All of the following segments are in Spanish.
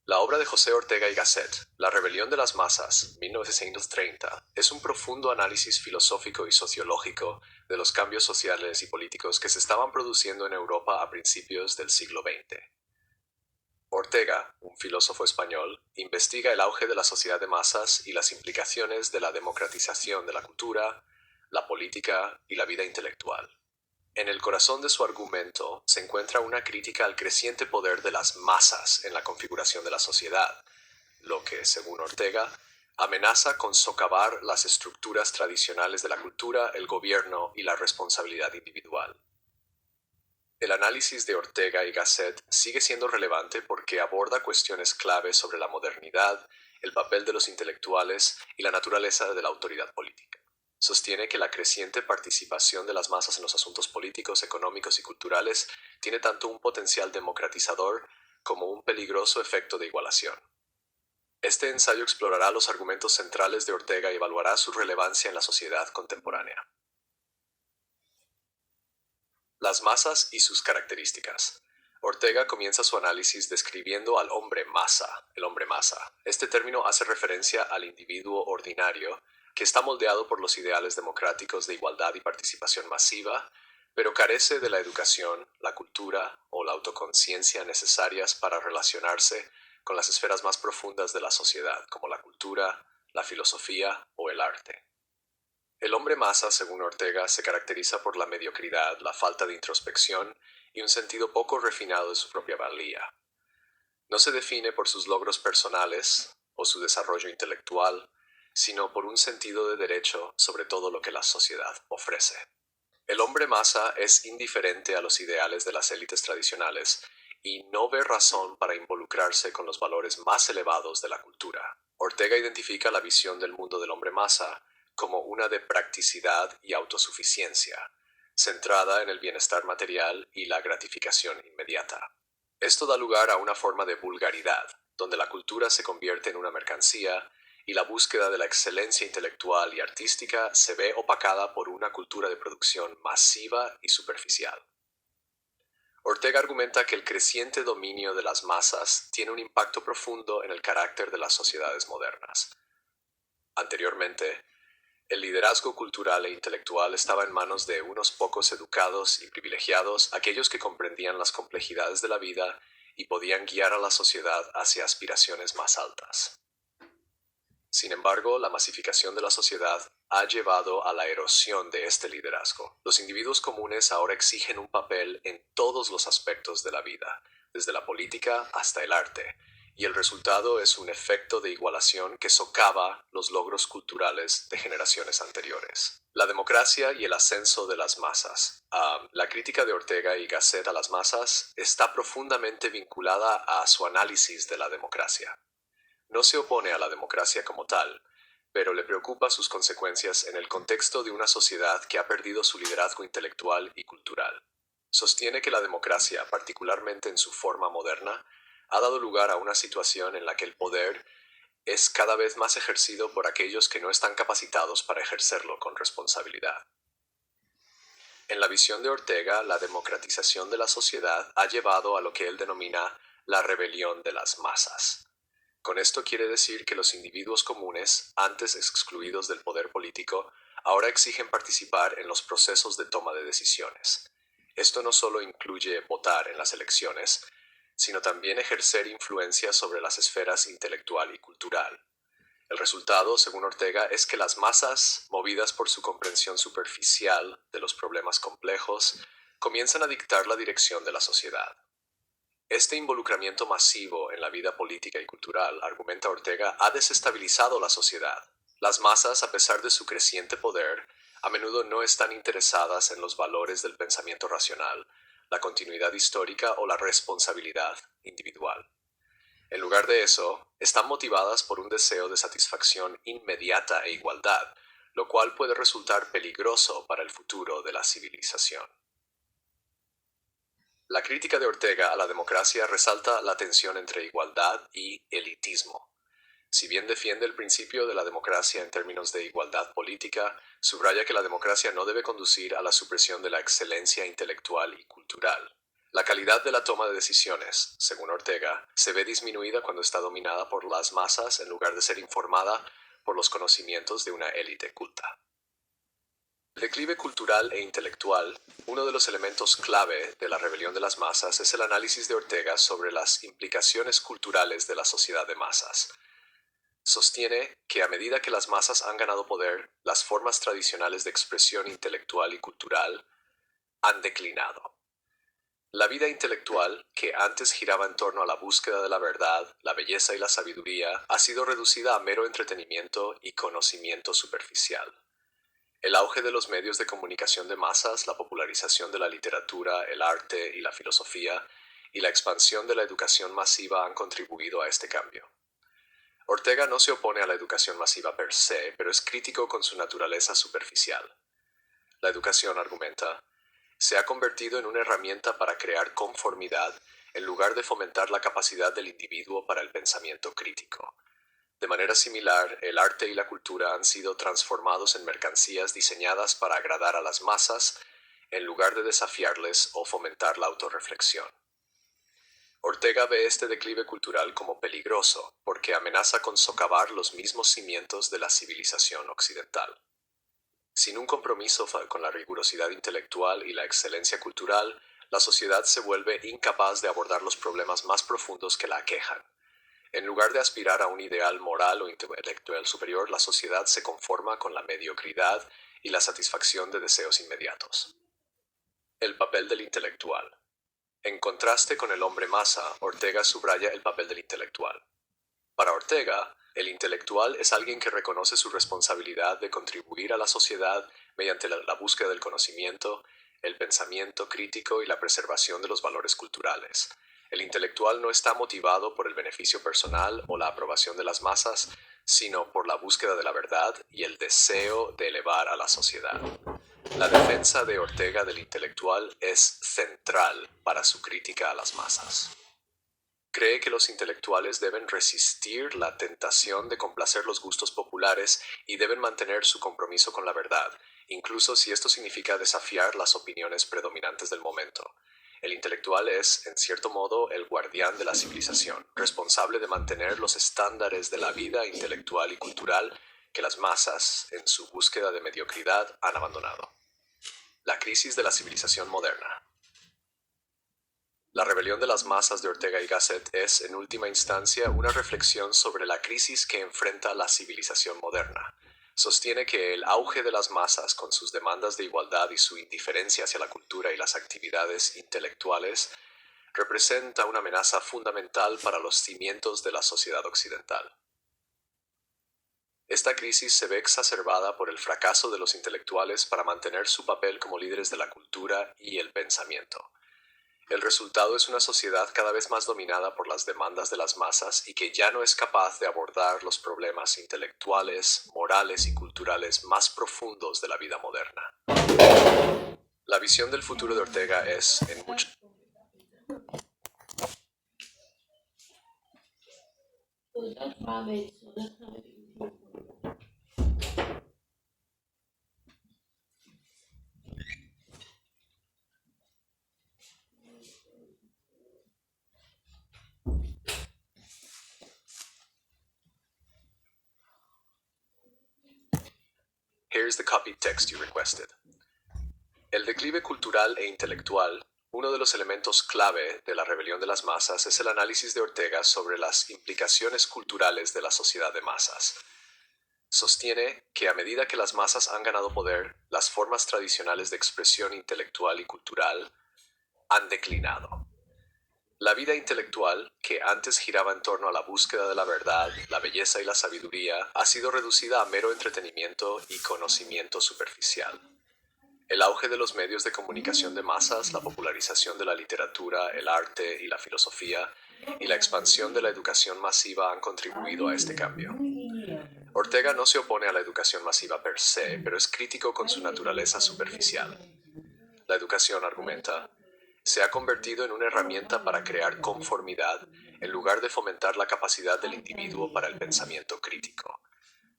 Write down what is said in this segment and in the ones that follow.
La obra de José Ortega y Gasset, La rebelión de las masas, 1930, es un profundo análisis filosófico y sociológico de los cambios sociales y políticos que se estaban produciendo en Europa a principios del siglo XX. Ortega, un filósofo español, investiga el auge de la sociedad de masas y las implicaciones de la democratización de la cultura, la política y la vida intelectual. En el corazón de su argumento se encuentra una crítica al creciente poder de las masas en la configuración de la sociedad, lo que, según Ortega, amenaza con socavar las estructuras tradicionales de la cultura, el gobierno y la responsabilidad individual. El análisis de Ortega y Gasset sigue siendo relevante porque aborda cuestiones clave sobre la modernidad, el papel de los intelectuales y la naturaleza de la autoridad política. Sostiene que la creciente participación de las masas en los asuntos políticos, económicos y culturales tiene tanto un potencial democratizador como un peligroso efecto de igualación. Este ensayo explorará los argumentos centrales de Ortega y evaluará su relevancia en la sociedad contemporánea. Las masas y sus características. Ortega comienza su análisis describiendo al hombre masa, el hombre masa. Este término hace referencia al individuo ordinario, que está moldeado por los ideales democráticos de igualdad y participación masiva, pero carece de la educación, la cultura o la autoconciencia necesarias para relacionarse con las esferas más profundas de la sociedad, como la cultura, la filosofía o el arte. El hombre masa, según Ortega, se caracteriza por la mediocridad, la falta de introspección y un sentido poco refinado de su propia valía. No se define por sus logros personales o su desarrollo intelectual, sino por un sentido de derecho sobre todo lo que la sociedad ofrece. El hombre masa es indiferente a los ideales de las élites tradicionales y no ve razón para involucrarse con los valores más elevados de la cultura. Ortega identifica la visión del mundo del hombre masa como una de practicidad y autosuficiencia, centrada en el bienestar material y la gratificación inmediata. Esto da lugar a una forma de vulgaridad, donde la cultura se convierte en una mercancía y la búsqueda de la excelencia intelectual y artística se ve opacada por una cultura de producción masiva y superficial. Ortega argumenta que el creciente dominio de las masas tiene un impacto profundo en el carácter de las sociedades modernas. Anteriormente, el liderazgo cultural e intelectual estaba en manos de unos pocos educados y privilegiados, aquellos que comprendían las complejidades de la vida y podían guiar a la sociedad hacia aspiraciones más altas. Sin embargo, la masificación de la sociedad ha llevado a la erosión de este liderazgo. Los individuos comunes ahora exigen un papel en todos los aspectos de la vida, desde la política hasta el arte, y el resultado es un efecto de igualación que socava los logros culturales de generaciones anteriores. La democracia y el ascenso de las masas. La crítica de Ortega y Gasset a las masas está profundamente vinculada a su análisis de la democracia. No se opone a la democracia como tal, pero le preocupa sus consecuencias en el contexto de una sociedad que ha perdido su liderazgo intelectual y cultural. Sostiene que la democracia, particularmente en su forma moderna, ha dado lugar a una situación en la que el poder es cada vez más ejercido por aquellos que no están capacitados para ejercerlo con responsabilidad. En la visión de Ortega, la democratización de la sociedad ha llevado a lo que él denomina la rebelión de las masas. Con esto quiere decir que los individuos comunes, antes excluidos del poder político, ahora exigen participar en los procesos de toma de decisiones. Esto no solo incluye votar en las elecciones, sino también ejercer influencia sobre las esferas intelectual y cultural. El resultado, según Ortega, es que las masas, movidas por su comprensión superficial de los problemas complejos, comienzan a dictar la dirección de la sociedad. Este involucramiento masivo en la vida política y cultural, argumenta Ortega, ha desestabilizado la sociedad. Las masas, a pesar de su creciente poder, a menudo no están interesadas en los valores del pensamiento racional, la continuidad histórica o la responsabilidad individual. En lugar de eso, están motivadas por un deseo de satisfacción inmediata e igualdad, lo cual puede resultar peligroso para el futuro de la civilización. La crítica de Ortega a la democracia resalta la tensión entre igualdad y elitismo. Si bien defiende el principio de la democracia en términos de igualdad política, subraya que la democracia no debe conducir a la supresión de la excelencia intelectual y cultural. La calidad de la toma de decisiones, según Ortega, se ve disminuida cuando está dominada por las masas en lugar de ser informada por los conocimientos de una élite culta. El declive cultural e intelectual, uno de los elementos clave de la rebelión de las masas, es el análisis de Ortega sobre las implicaciones culturales de la sociedad de masas. Sostiene que a medida que las masas han ganado poder, las formas tradicionales de expresión intelectual y cultural han declinado. La vida intelectual, que antes giraba en torno a la búsqueda de la verdad, la belleza y la sabiduría, ha sido reducida a mero entretenimiento y conocimiento superficial. El auge de los medios de comunicación de masas, la popularización de la literatura, el arte y la filosofía, y la expansión de la educación masiva han contribuido a este cambio. Ortega no se opone a la educación masiva per se, pero es crítico con su naturaleza superficial. La educación, argumenta, se ha convertido en una herramienta para crear conformidad en lugar de fomentar la capacidad del individuo para el pensamiento crítico. De manera similar, el arte y la cultura han sido transformados en mercancías diseñadas para agradar a las masas en lugar de desafiarles o fomentar la autorreflexión. Ortega ve este declive cultural como peligroso porque amenaza con socavar los mismos cimientos de la civilización occidental. Sin un compromiso con la rigurosidad intelectual y la excelencia cultural, la sociedad se vuelve incapaz de abordar los problemas más profundos que la aquejan. En lugar de aspirar a un ideal moral o intelectual superior, la sociedad se conforma con la mediocridad y la satisfacción de deseos inmediatos. El papel del intelectual. En contraste con el hombre masa, Ortega subraya el papel del intelectual. Para Ortega, el intelectual es alguien que reconoce su responsabilidad de contribuir a la sociedad mediante la búsqueda del conocimiento, el pensamiento crítico y la preservación de los valores culturales. El intelectual no está motivado por el beneficio personal o la aprobación de las masas, sino por la búsqueda de la verdad y el deseo de elevar a la sociedad. La defensa de Ortega del intelectual es central para su crítica a las masas. Cree que los intelectuales deben resistir la tentación de complacer los gustos populares y deben mantener su compromiso con la verdad, incluso si esto significa desafiar las opiniones predominantes del momento. El intelectual es, en cierto modo, el guardián de la civilización, responsable de mantener los estándares de la vida intelectual y cultural que las masas, en su búsqueda de mediocridad, han abandonado. La crisis de la civilización moderna. La rebelión de las masas de Ortega y Gasset es, en última instancia, una reflexión sobre la crisis que enfrenta la civilización moderna. Sostiene que el auge de las masas, con sus demandas de igualdad y su indiferencia hacia la cultura y las actividades intelectuales, representa una amenaza fundamental para los cimientos de la sociedad occidental. Esta crisis se ve exacerbada por el fracaso de los intelectuales para mantener su papel como líderes de la cultura y el pensamiento. El resultado es una sociedad cada vez más dominada por las demandas de las masas y que ya no es capaz de abordar los problemas intelectuales, morales y culturales más profundos de la vida moderna. La visión del futuro de Ortega es, en muchos Here's the copied text you requested. El declive cultural e intelectual, uno de los elementos clave de la rebelión de las masas, es el análisis de Ortega sobre las implicaciones culturales de la sociedad de masas. Sostiene que a medida que las masas han ganado poder, las formas tradicionales de expresión intelectual y cultural han declinado. La vida intelectual, que antes giraba en torno a la búsqueda de la verdad, la belleza y la sabiduría, ha sido reducida a mero entretenimiento y conocimiento superficial. El auge de los medios de comunicación de masas, la popularización de la literatura, el arte y la filosofía, y la expansión de la educación masiva han contribuido a este cambio. Ortega no se opone a la educación masiva per se, pero es crítico con su naturaleza superficial. La educación, argumenta, se ha convertido en una herramienta para crear conformidad en lugar de fomentar la capacidad del individuo para el pensamiento crítico.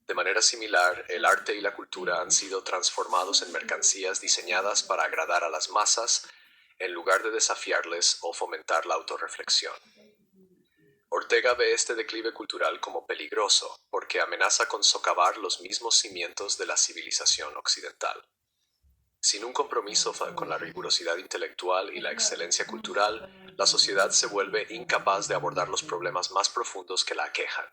De manera similar, el arte y la cultura han sido transformados en mercancías diseñadas para agradar a las masas en lugar de desafiarles o fomentar la autorreflexión. Ortega ve este declive cultural como peligroso porque amenaza con socavar los mismos cimientos de la civilización occidental. Sin un compromiso con la rigurosidad intelectual y la excelencia cultural, la sociedad se vuelve incapaz de abordar los problemas más profundos que la aquejan.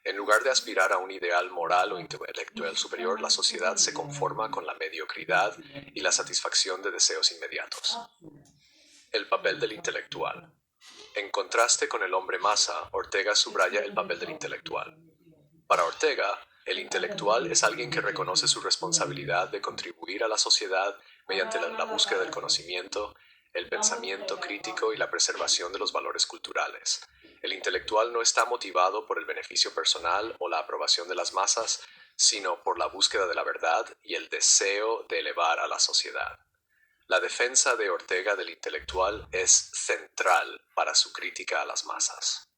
En lugar de aspirar a un ideal moral o intelectual superior, la sociedad se conforma con la mediocridad y la satisfacción de deseos inmediatos. El papel del intelectual. En contraste con el hombre masa, Ortega subraya el papel del intelectual. Para Ortega, el intelectual es alguien que reconoce su responsabilidad de contribuir a la sociedad mediante la búsqueda del conocimiento, el pensamiento crítico y la preservación de los valores culturales. El intelectual no está motivado por el beneficio personal o la aprobación de las masas, sino por la búsqueda de la verdad y el deseo de elevar a la sociedad. La defensa de Ortega del intelectual es central para su crítica a las masas.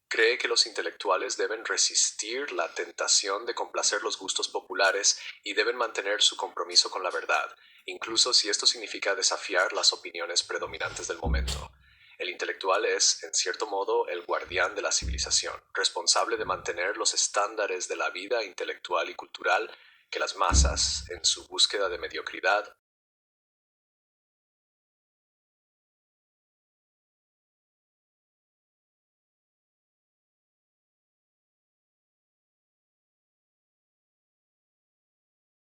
Cree que los intelectuales deben resistir la tentación de complacer los gustos populares y deben mantener su compromiso con la verdad, incluso si esto significa desafiar las opiniones predominantes del momento. El intelectual es, en cierto modo, el guardián de la civilización, responsable de mantener los estándares de la vida intelectual y cultural que las masas, en su búsqueda de mediocridad,